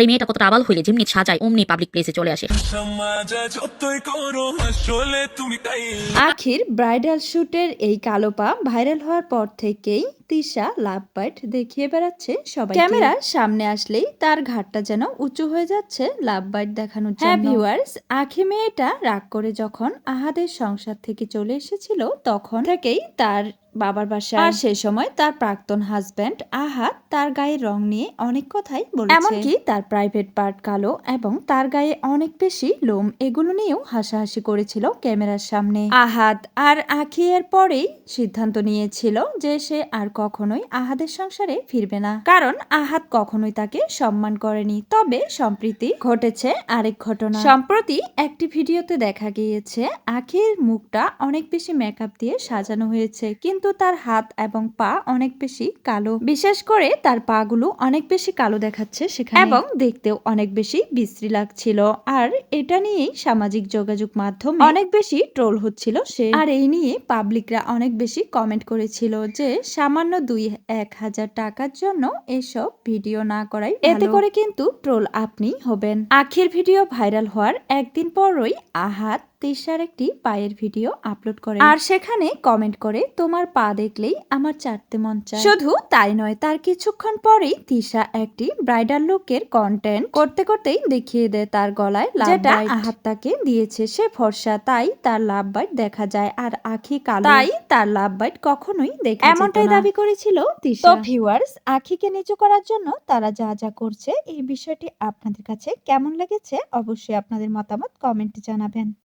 এই মেয়েটা কতটা আবাল হইলে যেমনি সাজায় অমনি পাবলিক প্লেসে চলে আসে। আখির ব্রাইডাল শুটের এই কালো পা ভাইরাল হওয়ার পর থেকেই তিশা লাভ বাইট দেখিয়ে বেড়াচ্ছে সবাই। ক্যামেরার সামনে আসলেই তার ঘাটটা যেন উঁচু হয়ে যাচ্ছে লাভ বাইট দেখানোর জন্য। হ্যাঁ ভিউয়ার্স, আখি মেয়েটা রাগ করে যখন আহাদের সংসার থেকে চলে এসেছিল তখন থেকেই তার বাবার বাসায়, আর সে সময় তার প্রাক্তন হাজব্যান্ড আহাদ তার গায়ে রং নিয়ে অনেক কথাই বলেছে। এমনকি তার প্রাইভেট পার্ট কালো এবং তার গায়ে অনেক বেশি লোম, এগুলো নিয়েও হাসাহাসি করেছিল ক্যামেরার সামনে। আহাদ আর আখি এর পরেই সিদ্ধান্ত নিয়েছিল যে সে আর কখনোই আহাদের সংসারে ফিরবে না, কারণ আহাদ কখনোই তাকে সম্মান করেনি। তবে সম্প্রতি ঘটেছে আরেক ঘটনা। সম্প্রতি একটি ভিডিওতে দেখা গিয়েছে আখির মুখটা অনেক বেশি মেকআপ দিয়ে সাজানো হয়েছে, কিন্তু তার হাত এবং পা অনেক বেশি কালো, বিশেষ করে তার পা গুলো অনেক বেশি কালো দেখাচ্ছে সেখানে, এবং দেখতেও অনেক বেশি বিশ্রী লাগছিল। আর এটা নিয়েই সামাজিক যোগাযোগ মাধ্যমে অনেক বেশি ট্রোল হচ্ছিল সে। আর এই নিয়ে পাবলিকরা অনেক বেশি কমেন্ট করেছিল যে সামান্য 2-1,000 টাকার জন্য এসব ভিডিও না করাই ভালো। এতে করে কিন্তু ট্রোল আপনি হবেন। আখির ভিডিও ভাইরাল হওয়ার একদিন পরই আহাদ তিশার একটি পায়ের ভিডিও আপলোড করে, আর সেখানে কমেন্ট করে, তোমার পা দেখলেই আমার চাটতে মন চায়। শুধু তাই নয়, তার কিছুক্ষণ পরেই তিশা একটি ব্রাইডাল লুকের কন্টেন্ট করতে করতেই দেখিয়ে দেয় তার গলায় লাভ বাইট, যেটা আহাদ তাকে দিয়েছে। সে ফর্সা, তাই তার লাভ বাইট দেখা যায়, আর আখি কালো, তাই তার লাভ বাইট কখনোই দেখা যেত না, এমনটাই দাবি করেছিল তিশা। তো ভিউয়ার্স, আখিকে নিচু করার জন্য তারা যা যা করছে, এই বিষয়টি আপনাদের কাছে কেমন লেগেছে অবশ্যই আপনাদের মতামত কমেন্টে জানাবেন।